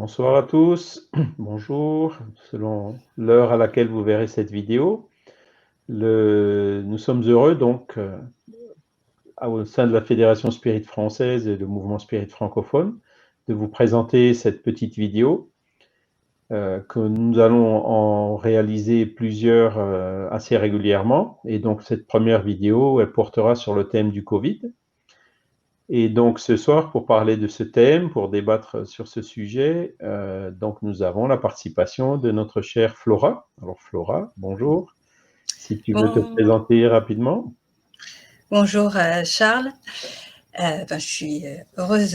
Bonsoir à tous, bonjour, selon l'heure à laquelle vous verrez cette vidéo. Nous sommes heureux donc au sein de la Fédération Spirit française et le mouvement Spirit francophone de vous présenter cette petite vidéo que nous allons en réaliser plusieurs assez régulièrement. Et donc cette première vidéo, elle portera sur le thème du Covid. Et donc ce soir, pour parler de ce thème, pour débattre sur ce sujet, donc nous avons la participation de notre chère Flora. Alors Flora, bonjour. Si tu veux te Bon, présenter rapidement. bonjour Charles. Je suis heureuse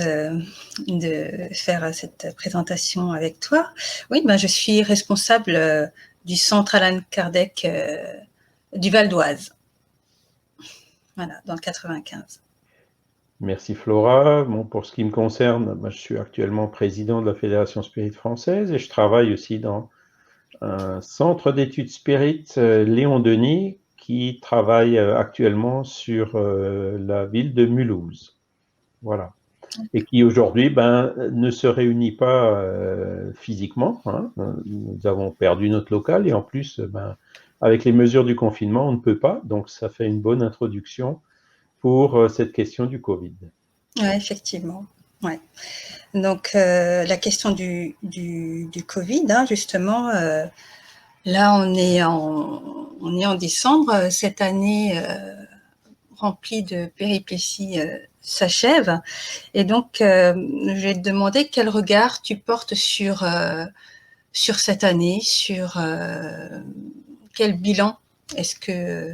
de faire cette présentation avec toi. Oui, je suis responsable du centre Alan Kardec du Val d'Oise, voilà, dans le 95. Merci Flora. Bon, pour ce qui me concerne, je suis actuellement président de la Fédération Spirit française et je travaille aussi dans un centre d'études Spirit, Léon Denis, qui travaille actuellement sur la ville de Mulhouse. Voilà. Et qui aujourd'hui ne se réunit pas physiquement. Hein. Nous avons perdu notre local et en plus, avec les mesures du confinement, on ne peut pas. Donc, ça fait une bonne introduction pour cette question du Covid. Oui, effectivement. Ouais. Donc, la question du Covid, hein, justement, là, on est en décembre. Cette année remplie de péripéties s'achève. Et donc, je vais te demander quel regard tu portes sur cette année, sur quel bilan est-ce que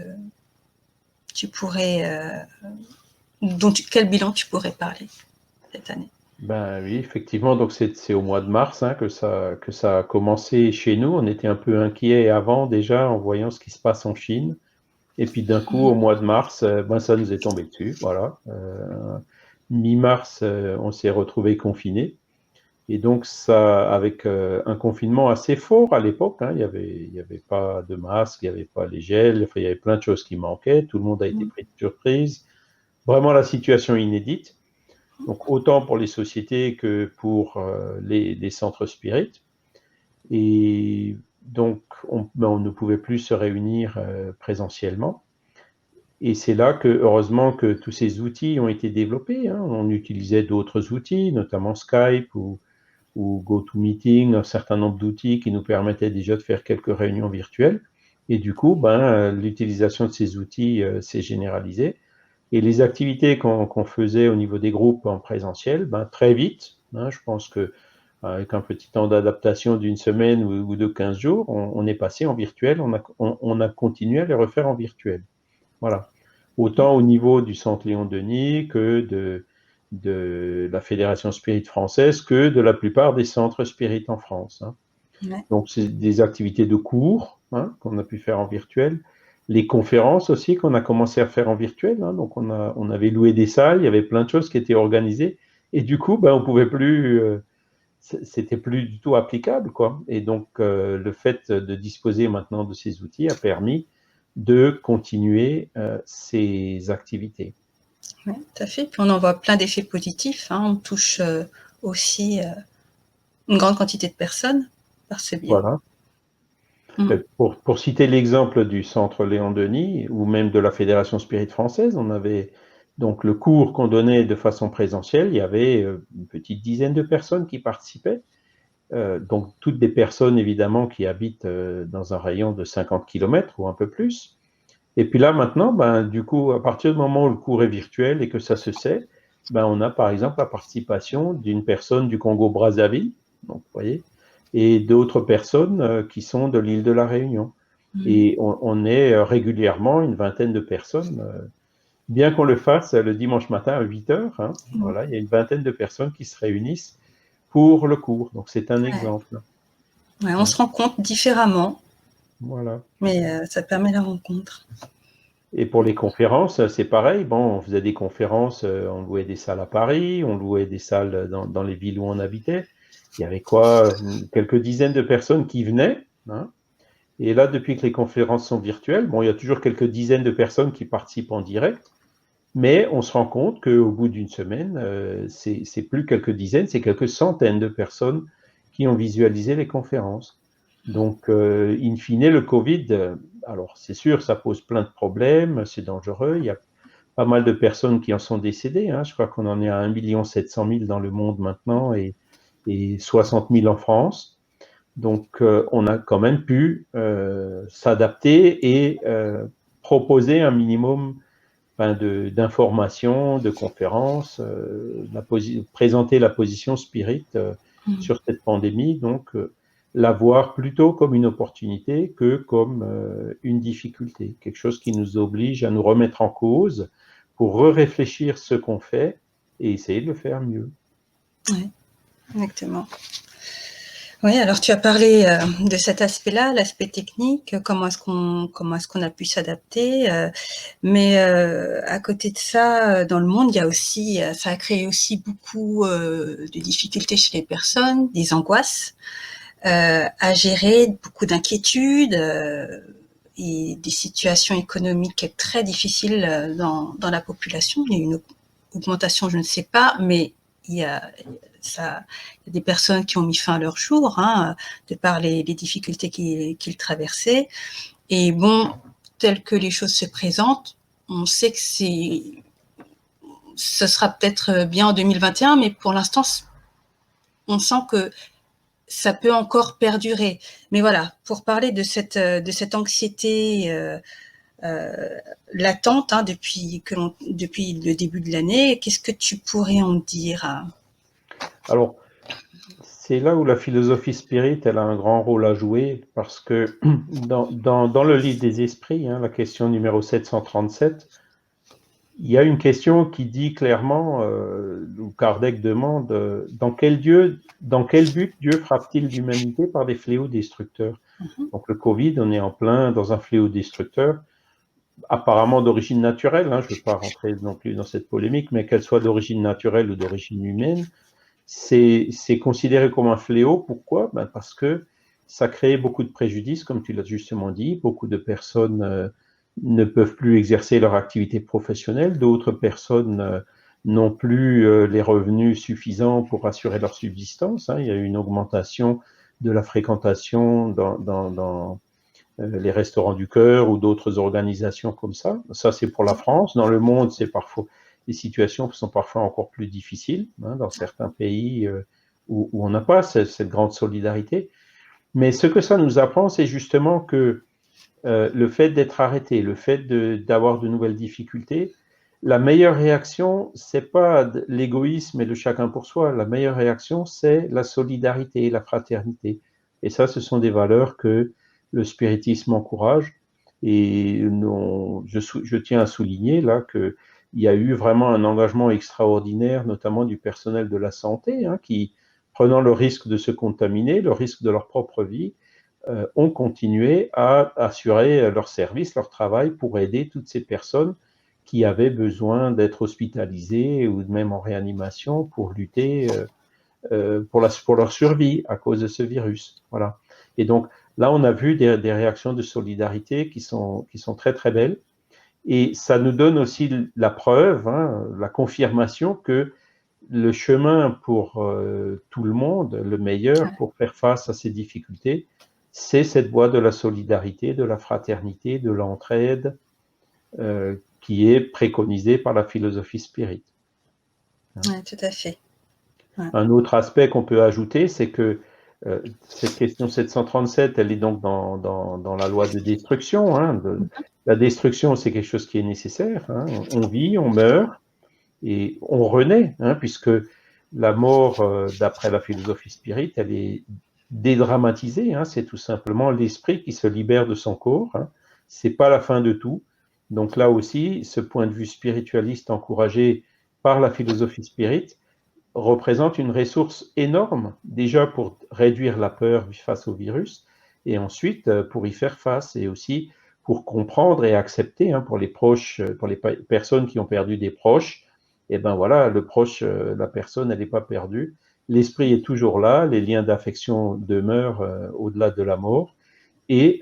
tu pourrais, quel bilan tu pourrais parler cette année? Ben oui, effectivement, donc c'est au mois de mars que ça a commencé chez nous. On était un peu inquiets avant déjà en voyant ce qui se passe en Chine. Et puis d'un coup, au mois de mars, ça nous est tombé dessus. Voilà. Mi-mars, on s'est retrouvés confinés. Et donc, ça, avec un confinement assez fort à l'époque, il y avait pas de masque, il n'y avait pas les gels, enfin, il y avait plein de choses qui manquaient. Tout le monde a été pris de surprise. Vraiment la situation inédite. Donc, autant pour les sociétés que pour les centres spirit. Et donc, on ne pouvait plus se réunir présentiellement. Et c'est là que, heureusement, que tous ces outils ont été développés. Hein. On utilisait d'autres outils, notamment Skype ou GoToMeeting, un certain nombre d'outils qui nous permettaient déjà de faire quelques réunions virtuelles. Et du coup, l'utilisation de ces outils s'est généralisée. Et les activités qu'on faisait au niveau des groupes en présentiel, très vite, je pense que avec un petit temps d'adaptation d'une semaine ou de 15 jours, on est passé en virtuel, on a continué à les refaire en virtuel. Voilà. Autant au niveau du Centre Léon Denis que de la Fédération Spirit française que de la plupart des centres Spirit en France. Hein. Ouais. Donc, c'est des activités de cours qu'on a pu faire en virtuel. Les conférences aussi qu'on a commencé à faire en virtuel. Hein. Donc, on avait loué des salles, il y avait plein de choses qui étaient organisées. Et du coup, on pouvait plus, c'était plus du tout applicable, quoi. Et donc, le fait de disposer maintenant de ces outils a permis de continuer ces activités. Ouais, tout à fait. Puis on en voit plein d'effets positifs. Hein. On touche aussi une grande quantité de personnes par ce biais. Voilà. Pour citer l'exemple du Centre Léon Denis ou même de la Fédération Spirit française, on avait donc le cours qu'on donnait de façon présentielle, il y avait une petite dizaine de personnes qui participaient. Donc toutes des personnes évidemment qui habitent dans un rayon de 50 km ou un peu plus. Et puis là maintenant, du coup, à partir du moment où le cours est virtuel et que ça se sait, on a par exemple la participation d'une personne du Congo-Brazzaville, donc vous voyez, et d'autres personnes qui sont de l'île de la Réunion. Et on est régulièrement une vingtaine de personnes, bien qu'on le fasse le dimanche matin à 8 heures, hein, voilà, il y a une vingtaine de personnes qui se réunissent pour le cours. Donc c'est un exemple. Ouais, on Hein, se rencontre différemment, voilà. mais ça permet la rencontre. Et pour les conférences, c'est pareil. Bon, on faisait des conférences, on louait des salles à Paris, on louait des salles dans les villes où on habitait. Il y avait quoi, quelques dizaines de personnes qui venaient. Hein. Et là, depuis que les conférences sont virtuelles, bon, il y a toujours quelques dizaines de personnes qui participent en direct, mais on se rend compte qu'au bout d'une semaine, c'est plus quelques dizaines, c'est quelques centaines de personnes qui ont visualisé les conférences. Donc, in fine, le Covid, alors c'est sûr, ça pose plein de problèmes, c'est dangereux, il y a pas mal de personnes qui en sont décédées, hein. Je crois qu'on en est à 1 700 000 dans le monde maintenant et 60 000 en France. Donc, on a quand même pu s'adapter et proposer un minimum d'informations, de conférences, présenter la position Spirit sur cette pandémie, donc la voir plutôt comme une opportunité que comme une difficulté, quelque chose qui nous oblige à nous remettre en cause pour réfléchir ce qu'on fait et essayer de le faire mieux. Oui, exactement. Oui, alors tu as parlé de cet aspect-là, l'aspect technique, comment est-ce qu'on a pu s'adapter, mais à côté de ça, dans le monde, il y a aussi, ça a créé aussi beaucoup de difficultés chez les personnes, des angoisses à gérer, beaucoup d'inquiétudes et des situations économiques très difficiles dans la population. Il y a une augmentation, je ne sais pas, mais il y a des personnes qui ont mis fin à leur jour, hein, de par les difficultés qu'ils traversaient. Et bon, tel que les choses se présentent, on sait que ce sera peut-être bien en 2021, mais pour l'instant, on sent que ça peut encore perdurer. Mais voilà, pour parler de cette anxiété latente, hein, depuis le début de l'année, qu'est-ce que tu pourrais en dire? Alors, c'est là où la philosophie Spirit, elle a un grand rôle à jouer, parce que dans le livre des esprits, hein, la question numéro 737, il y a une question qui dit clairement, où Kardec demande, dans quel but Dieu frappe-t-il l'humanité par des fléaux destructeurs? Donc le Covid, on est en plein dans un fléau destructeur, apparemment d'origine naturelle, hein, je ne veux pas rentrer non plus dans cette polémique, mais qu'elle soit d'origine naturelle ou d'origine humaine, c'est considéré comme un fléau. Pourquoi? Parce que ça crée beaucoup de préjudices, comme tu l'as justement dit. Beaucoup de personnes ne peuvent plus exercer leur activité professionnelle. D'autres personnes n'ont plus les revenus suffisants pour assurer leur subsistance, hein. Il y a eu une augmentation de la fréquentation dans les restaurants du cœur ou d'autres organisations comme ça. Ça, c'est pour la France. Dans le monde, c'est parfois les situations sont parfois encore plus difficiles, hein, dans certains pays où on n'a pas cette grande solidarité. Mais ce que ça nous apprend, c'est justement que le fait d'être arrêté, le fait d'avoir de nouvelles difficultés, la meilleure réaction, c'est pas l'égoïsme et le chacun pour soi. La meilleure réaction, c'est la solidarité, la fraternité. Et ça, ce sont des valeurs que le spiritisme encourage. Et je tiens à souligner là qu'il y a eu vraiment un engagement extraordinaire, notamment du personnel de la santé, hein, qui, prenant le risque de se contaminer, le risque de leur propre vie, ont continué à assurer leur service, leur travail pour aider toutes ces personnes qui avaient besoin d'être hospitalisées ou même en réanimation pour lutter pour leur survie à cause de ce virus. Voilà. Et donc là, on a vu des réactions de solidarité qui sont très très belles. Et ça nous donne aussi la preuve, hein, la confirmation que le chemin pour tout le monde, le meilleur pour faire face à ces difficultés, c'est cette voie de la solidarité, de la fraternité, de l'entraide qui est préconisée par la philosophie Spirit. Oui, tout à fait. Ouais. Un autre aspect qu'on peut ajouter, c'est que cette question 737, elle est donc dans la loi de destruction. Hein, la destruction, c'est quelque chose qui est nécessaire. Hein, on vit, on meurt et on renaît, hein, puisque la mort, d'après la philosophie Spirit, elle est dédramatisée. Hein, c'est tout simplement l'esprit qui se libère de son corps. Hein, c'est pas la fin de tout. Donc là aussi, ce point de vue spiritualiste encouragé par la philosophie Spirit représente une ressource énorme, déjà pour réduire la peur face au virus, et ensuite pour y faire face, et aussi pour comprendre et accepter, hein, pour les proches, pour les personnes qui ont perdu des proches, et ben voilà, le proche, la personne, elle n'est pas perdue, l'esprit est toujours là, les liens d'affection demeurent au-delà de la mort, et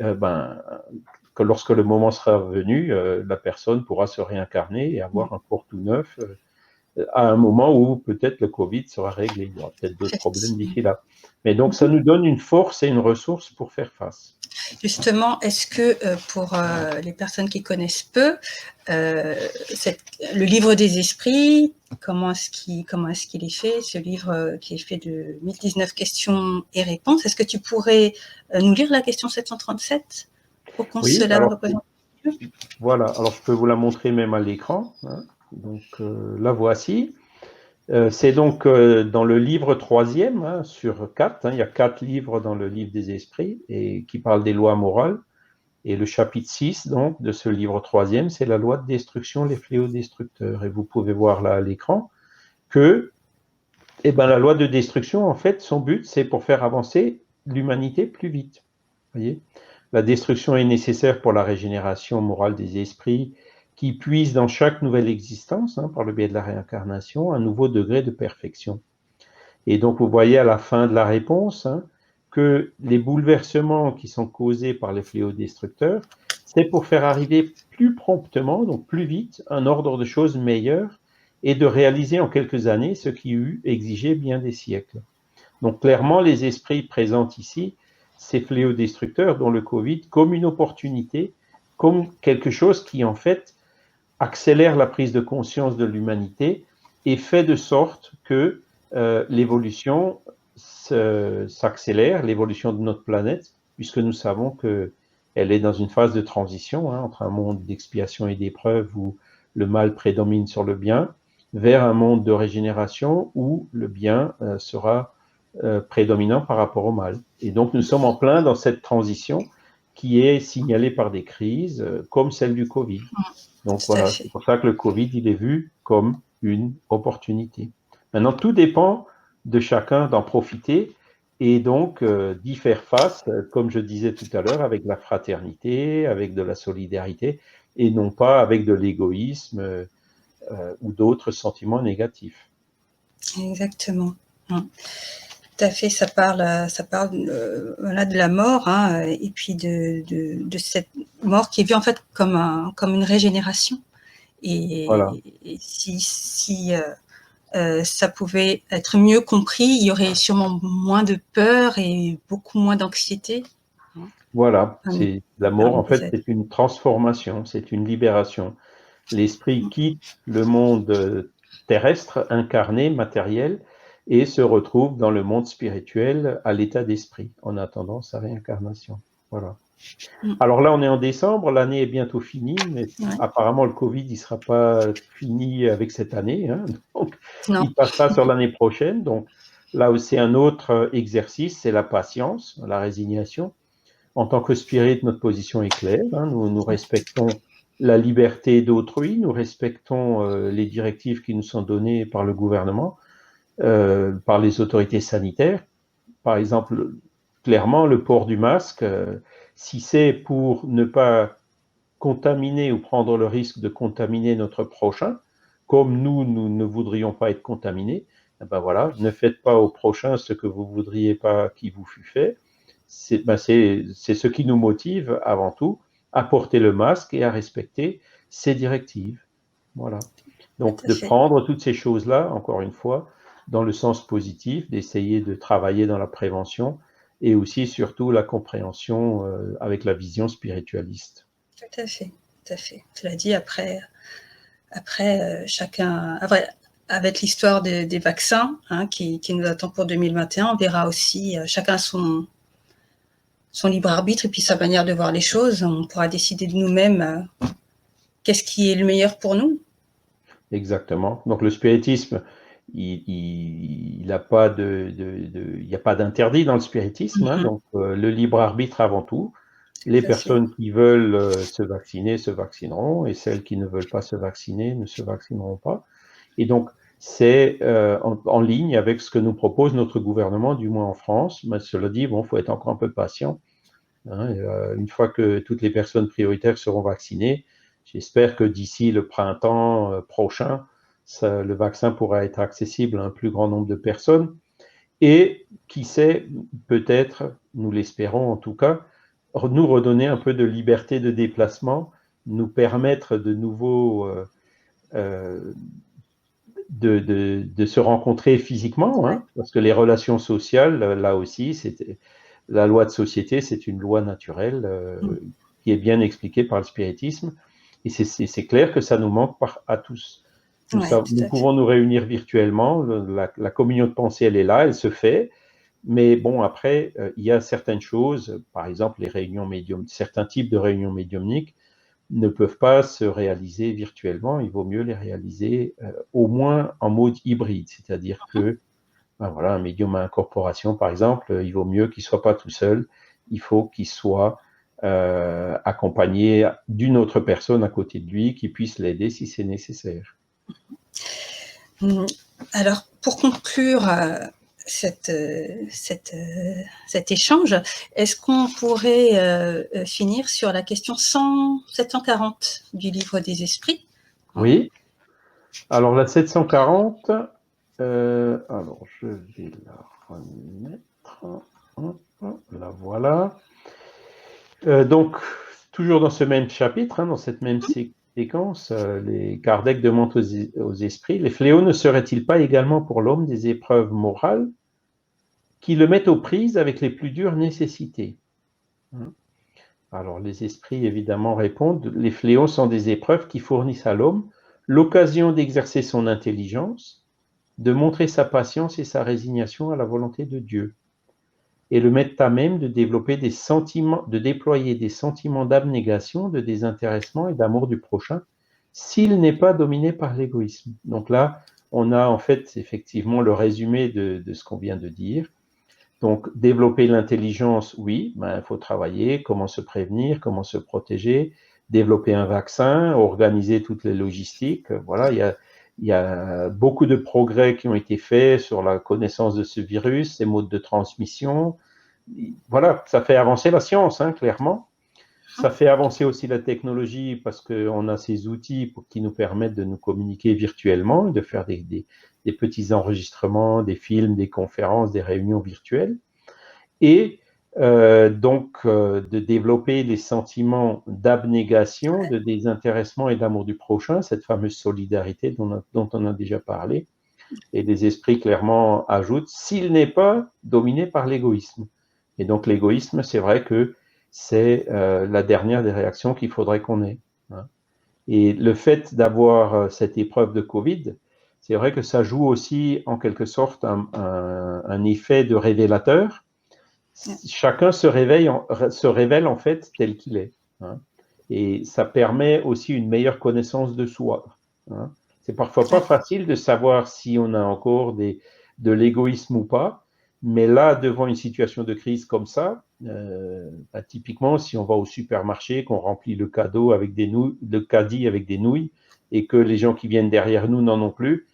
que lorsque le moment sera venu, la personne pourra se réincarner et avoir un corps tout neuf, à un moment où peut-être le Covid sera réglé. Il y aura peut-être d'autres problèmes d'ici là. Mais donc, ça nous donne une force et une ressource pour faire face. Justement, est-ce que pour les personnes qui connaissent peu, le livre des esprits, comment est-ce qu'il est fait, ce livre qui est fait de 1019 questions et réponses, est-ce que tu pourrais nous lire la question 737 pour qu'on se la représente? Voilà, alors je peux vous la montrer même à l'écran. Hein. Donc, la voici. C'est donc dans le livre 3e, hein, sur 4. Hein, il y a 4 livres dans le livre des esprits et qui parlent des lois morales. Et le chapitre 6 donc, de ce livre 3e, c'est la loi de destruction, les fléaux destructeurs. Et vous pouvez voir là à l'écran que la loi de destruction, en fait, son but, c'est pour faire avancer l'humanité plus vite. Voyez, la destruction est nécessaire pour la régénération morale des esprits qui puisent dans chaque nouvelle existence, hein, par le biais de la réincarnation, un nouveau degré de perfection. Et donc, vous voyez à la fin de la réponse hein, que les bouleversements qui sont causés par les fléaux destructeurs, c'est pour faire arriver plus promptement, donc plus vite, un ordre de choses meilleur et de réaliser en quelques années ce qui eut exigé bien des siècles. Donc, clairement, les esprits présentent ici ces fléaux destructeurs, dont le Covid, comme une opportunité, comme quelque chose qui, en fait, accélère la prise de conscience de l'humanité et fait de sorte que l'évolution s'accélère, l'évolution de notre planète, puisque nous savons qu'elle est dans une phase de transition hein, entre un monde d'expiation et d'épreuve où le mal prédomine sur le bien, vers un monde de régénération où le bien sera prédominant par rapport au mal. Et donc nous sommes en plein dans cette transition qui est signalée par des crises comme celle du Covid. Donc voilà, c'est pour ça que le Covid, il est vu comme une opportunité. Maintenant, tout dépend de chacun d'en profiter et donc d'y faire face, comme je disais tout à l'heure, avec la fraternité, avec de la solidarité, et non pas avec de l'égoïsme ou d'autres sentiments négatifs. Exactement. Tout à fait, ça parle voilà, de la mort, hein, et puis de cette mort qui est vue en fait comme une régénération. Et, voilà. et si ça pouvait être mieux compris, il y aurait sûrement moins de peur et beaucoup moins d'anxiété. Voilà, c'est la mort, en fait, c'est une transformation, c'est une libération. L'esprit quitte le monde terrestre, incarné, matériel, et se retrouve dans le monde spirituel à l'état d'esprit, en attendant sa réincarnation. Voilà. Alors là, on est en décembre, l'année est bientôt finie, mais apparemment le Covid, il ne sera pas fini avec cette année, hein, donc il passera sur l'année prochaine. Donc là aussi, un autre exercice, c'est la patience, la résignation. En tant que spirit, notre position est claire, hein, nous respectons la liberté d'autrui, nous respectons les directives qui nous sont données par le gouvernement, par les autorités sanitaires. Par exemple, clairement, le port du masque, si c'est pour ne pas contaminer ou prendre le risque de contaminer notre prochain, comme nous ne voudrions pas être contaminés, ben voilà, ne faites pas au prochain ce que vous ne voudriez pas qu'il vous fût fait. C'est ce qui nous motive avant tout à porter le masque et à respecter ces directives. Voilà. Donc, de prendre toutes ces choses-là, encore une fois, dans le sens positif, d'essayer de travailler dans la prévention et aussi, surtout, la compréhension avec la vision spiritualiste. Tout à fait, tout à fait. Cela dit, après chacun, avec l'histoire des vaccins hein, qui nous attend pour 2021, on verra aussi chacun son libre arbitre et puis sa manière de voir les choses. On pourra décider de nous-mêmes qu'est-ce qui est le meilleur pour nous. Exactement. Donc le spiritisme, il n'a pas il n'y a pas d'interdit dans le spiritisme. Hein, donc le libre arbitre avant tout. Les personnes qui veulent se vacciner se vaccineront et celles qui ne veulent pas se vacciner ne se vaccineront pas. Et donc c'est en ligne avec ce que nous propose notre gouvernement, du moins en France. Mais cela dit, bon, faut être encore un peu patient. Hein, une fois que toutes les personnes prioritaires seront vaccinées, j'espère que d'ici le printemps prochain, le vaccin pourra être accessible à un plus grand nombre de personnes. Et qui sait, peut-être, nous l'espérons en tout cas, nous redonner un peu de liberté de déplacement, nous permettre de nouveau de se rencontrer physiquement, hein, parce que les relations sociales, là aussi, la loi de société, c'est une loi naturelle qui est bien expliquée par le spiritisme. Et c'est clair que ça nous manque à tous. Nous pouvons nous réunir virtuellement, la communion de pensée, elle est là, elle se fait. Mais bon, après, il y a certaines choses, par exemple les réunions certains types de réunions médiumniques ne peuvent pas se réaliser virtuellement. Il vaut mieux les réaliser au moins en mode hybride, c'est-à-dire que ben voilà, un médium à incorporation, par exemple, il vaut mieux qu'il ne soit pas tout seul, il faut qu'il soit accompagné d'une autre personne à côté de lui qui puisse l'aider si c'est nécessaire. Alors, pour conclure cet échange, est-ce qu'on pourrait finir sur la question 740 du livre des esprits? Oui. Alors, la 740, alors je vais la remettre. La voilà. Donc, toujours dans ce même chapitre, hein, dans cette même séquence, les Kardec demandent aux esprits, les fléaux ne seraient-ils pas également pour l'homme des épreuves morales qui le mettent aux prises avec les plus dures nécessités? Alors, les esprits, évidemment, répondent, les fléaux sont des épreuves qui fournissent à l'homme l'occasion d'exercer son intelligence, de montrer sa patience et sa résignation à la volonté de Dieu, et le mettent à même de développer des sentiments, de déployer des sentiments d'abnégation, de désintéressement et d'amour du prochain, s'il n'est pas dominé par l'égoïsme. Donc là, on a en fait effectivement le résumé de ce qu'on vient de dire. Donc, développer l'intelligence, oui, il faut travailler, comment se prévenir, comment se protéger, développer un vaccin, organiser toutes les logistiques. Voilà, il y a beaucoup de progrès qui ont été faits sur la connaissance de ce virus, ses modes de transmission. Voilà, ça fait avancer la science, hein, clairement. Ça fait avancer aussi la technologie parce qu'on a ces outils qui nous permettent de nous communiquer virtuellement, de faire des petits enregistrements, des films, des conférences, des réunions virtuelles. Et donc, de développer les sentiments d'abnégation, de désintéressement et d'amour du prochain, cette fameuse solidarité dont on a déjà parlé. Et les esprits clairement ajoutent, s'il n'est pas dominé par l'égoïsme. Et donc l'égoïsme, c'est vrai que c'est la dernière des réactions qu'il faudrait qu'on ait. Hein. Et le fait d'avoir cette épreuve de Covid, c'est vrai que ça joue aussi en quelque sorte un effet de révélateur. Chacun se révèle en fait tel qu'il est. Hein. Et ça permet aussi une meilleure connaissance de soi. Hein. C'est parfois pas facile de savoir si on a encore de l'égoïsme ou pas, mais là, devant une situation de crise comme ça, typiquement, si on va au supermarché, qu'on remplit le cadeau avec le caddie avec des nouilles, et que les gens qui viennent derrière nous n'en ont plus,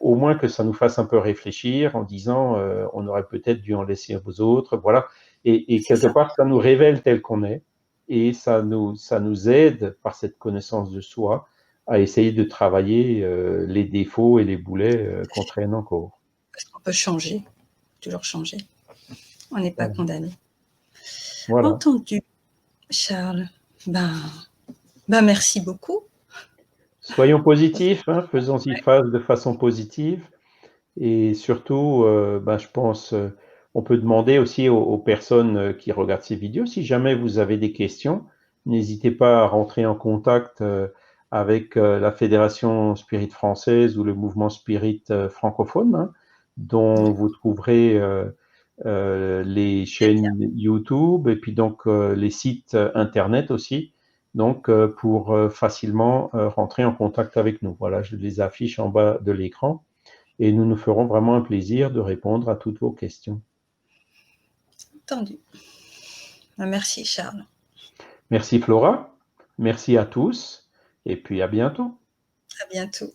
au moins que ça nous fasse un peu réfléchir en disant on aurait peut-être dû en laisser aux autres, voilà. Et quelque part, ça nous révèle tel qu'on est, et ça nous aide par cette connaissance de soi à essayer de travailler les défauts et les boulets qu'on traîne encore. Parce qu'on peut changer, toujours changer. On n'est pas condamné. Voilà. Entendu, Charles. Merci beaucoup. Soyons positifs, hein, faisons-y face de façon positive. Et surtout, je pense, on peut demander aussi aux personnes qui regardent ces vidéos, si jamais vous avez des questions, n'hésitez pas à rentrer en contact avec la Fédération Spirit française ou le mouvement Spirit francophone, hein, dont vous trouverez les chaînes YouTube et puis donc les sites Internet aussi, donc pour facilement rentrer en contact avec nous. Voilà, je les affiche en bas de l'écran. Et nous nous ferons vraiment un plaisir de répondre à toutes vos questions. Entendu. Merci Charles. Merci Flora, merci à tous et puis à bientôt. À bientôt.